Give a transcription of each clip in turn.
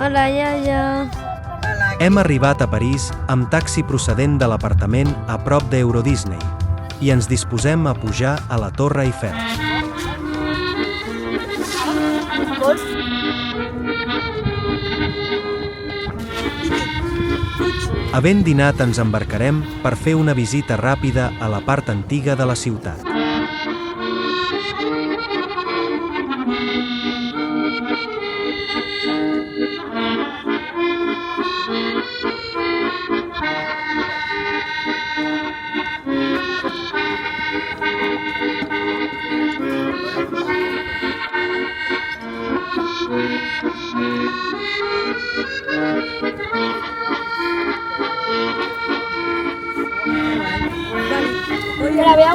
Hola, iaia. Hem arribat a París amb taxi procedent de l'apartament a prop d'Euro Disney i ens disposem a pujar a la Torre Eiffel. Havent dinat ens embarcarem per fer una visita ràpida a la part antiga de la ciutat. La veo.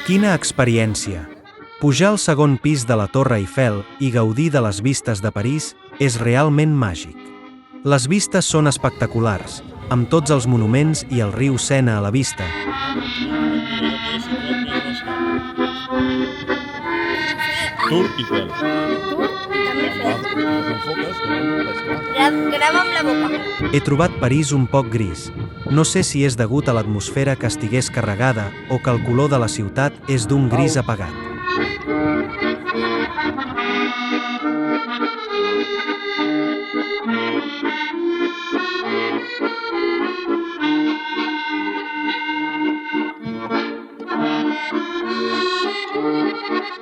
Quina experiència! Pujar al segon pis de la Torre Eiffel i gaudir de les vistes de París és realment màgic. Les vistes són espectaculars, amb tots els monuments i el riu Sena a la vista. Tour Eiffel. Grava amb la boca. He trobat París un poc gris. No sé si és degut a l'atmosfera que estigués carregada o que el color de la ciutat és d'un gris apagat.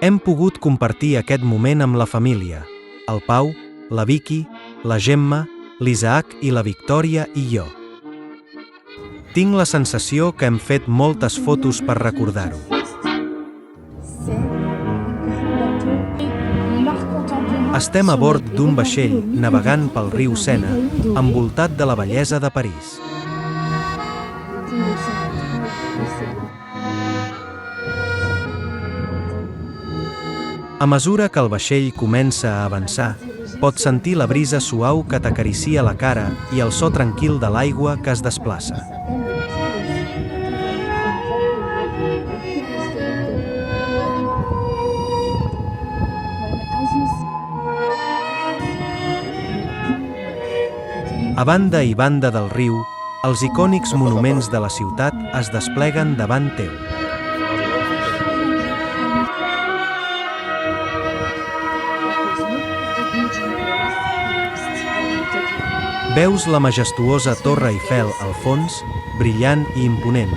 Hem pogut compartir aquest moment amb la família, el Pau, la Vicky, la Gemma, l'Isaac i la Victòria i jo. Tinc la sensació que hem fet moltes fotos per recordar-ho. Estem a bord d'un vaixell navegant pel riu Sena, envoltat de la bellesa de París. A mesura que el vaixell comença a avançar, pots sentir la brisa suau que t'acaricia la cara i el so tranquil de l'aigua que es desplaça. A banda i banda del riu, els icònics monuments de la ciutat es despleguen davant teu. Veus la majestuosa Torre Eiffel al fons, brillant i imponent,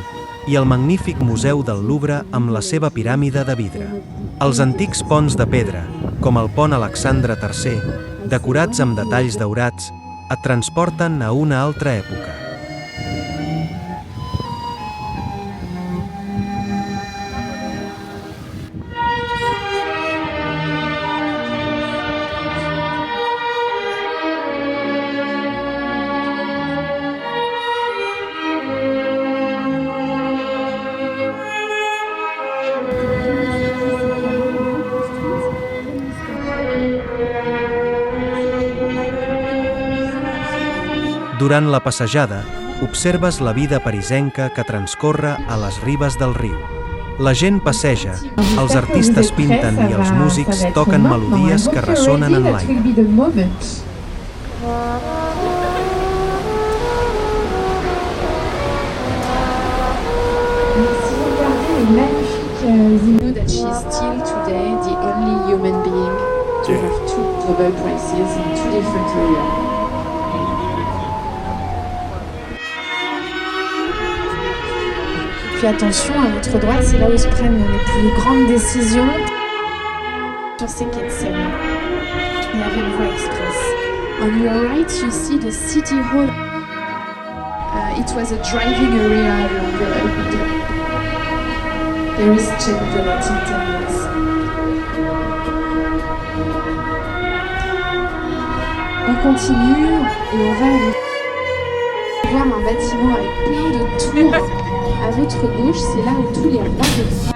i el magnífic Museu del Louvre amb la seva piràmide de vidre. Els antics ponts de pedra, com el pont Alexandre III, decorats amb detalls daurats, et transporten a una altra època. Durant la passejada, observes la vida parisenca que transcorre a les ribes del riu. La gent passeja, els artistes pinten i els músics toquen melodies que ressonen en l'aire. You know that she is still today the only human being to have two Nobel Prizes in two different areas. Puis attention, à votre droite, c'est là où se prennent les plus grandes décisions. Sur ces quais de Seine, il y avait une voie express. On your right, you see the City Hall. It was a driving area along the road. There is changed a lot in 10 years. On continue et on va aller voir un bâtiment avec plein de tours. À votre gauche, c'est là où tous les rois de France.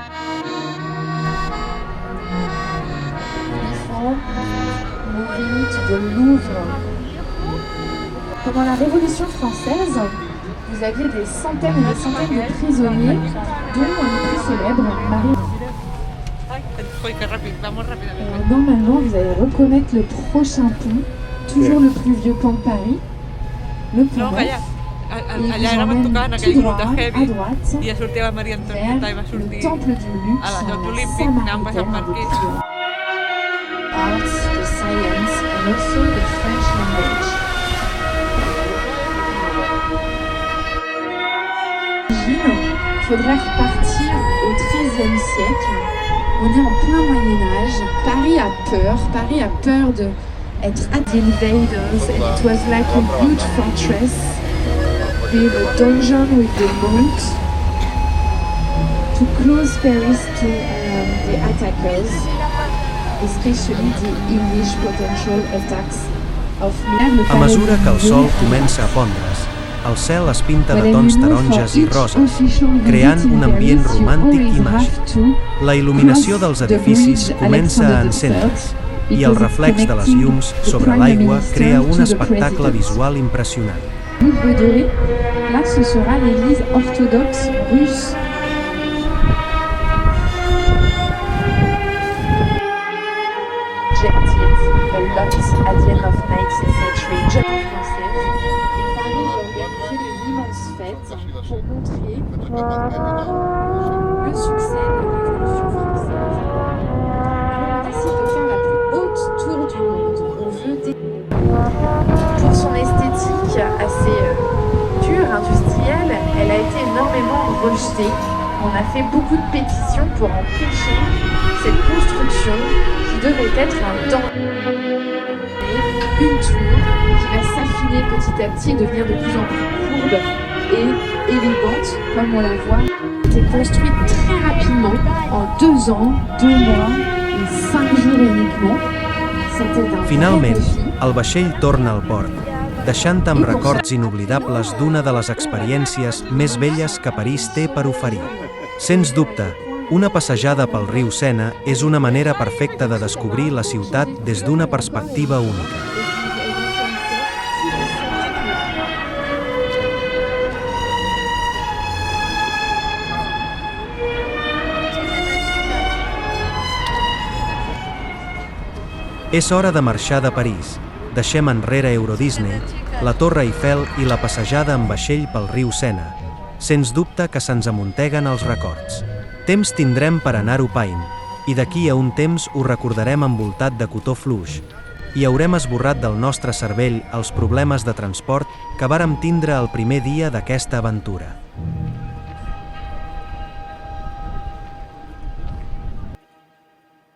Before moving to the Louvre. Pendant la Révolution française, vous aviez des centaines et des centaines de prisonniers, dont le plus célèbre, Marie. Normalement, vous allez reconnaître le prochain pont, toujours le plus vieux pont de Paris, le pont Neuf. Allà érem tocant aquell grup de heavy i ja sortia la Maria Antonieta i va sortir a la Jocs Olímpics, anàvem passant per aquí. Arts, the science, and also the French language. Il faudrait repartir au XIIIe siècle. On est en plein Moyen-Âge. Paris a peur d'être at the invaders, and it was like a huge fortress. With a dungeon with the moat to close Paris to the attackers, especially the English potential attacks of Milan. A mesura que el sol comença a pondre's, el cel es pinta de tons taronges i roses, creant un ambient romàntic i màgic. La il·luminació dels edificis comença a encendre's i el reflex de les llums sobre l'aigua crea un espectacle visual impressionant. Là, ce sera l'église orthodoxe russe. Rejected a lot at the end of 19th century. Française. Et Paris a organisé une immense fête pour montrer le succès de la Révolution française. Alors on décide de faire la plus haute tour du monde. On veut pour son esthétique assez industrielle, elle a été énormément rejetée. On a fait beaucoup de pétitions pour empêcher cette construction qui devait être un une tour qui va s'affiner petit à petit et devenir de plus en plus courbe et élégante, comme on la voit. Elle a été construite très rapidement, en 2 ans, 2 mois et 5 jours uniquement. C'était un Finalment, el vaixell torna al port, deixant amb records inoblidables d'una de les experiències més belles que París té per oferir. Sens dubte, una passejada pel riu Sena és una manera perfecta de descobrir la ciutat des d'una perspectiva única. És hora de marxar de París. Deixem enrere Euro Disney, la Torre Eiffel i la passejada amb vaixell pel riu Sena. Sens dubte que se'ns amunteguen els records. Temps tindrem per anar-ho paint, i d'aquí a un temps ho recordarem envoltat de cotó fluix, i haurem esborrat del nostre cervell els problemes de transport que vàrem tindre el primer dia d'aquesta aventura.